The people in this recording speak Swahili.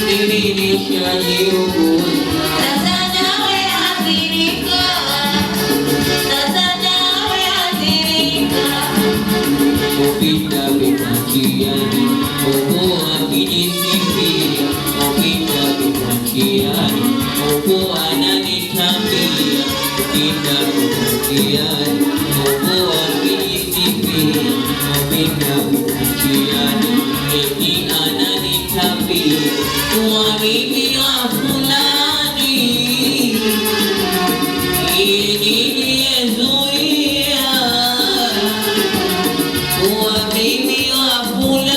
mimi nishajiua. Sasa nawe athirika, sasa nawe athirika. Kupita njiani, huku akijisifia. Kupita njiani, huku ananitambia. Kupita njiani, huku akijisifia. Kupita njiani, eti ananitambia. Kuwa mimi wa fulani, niliyezuia kuwa mimi wa fulani.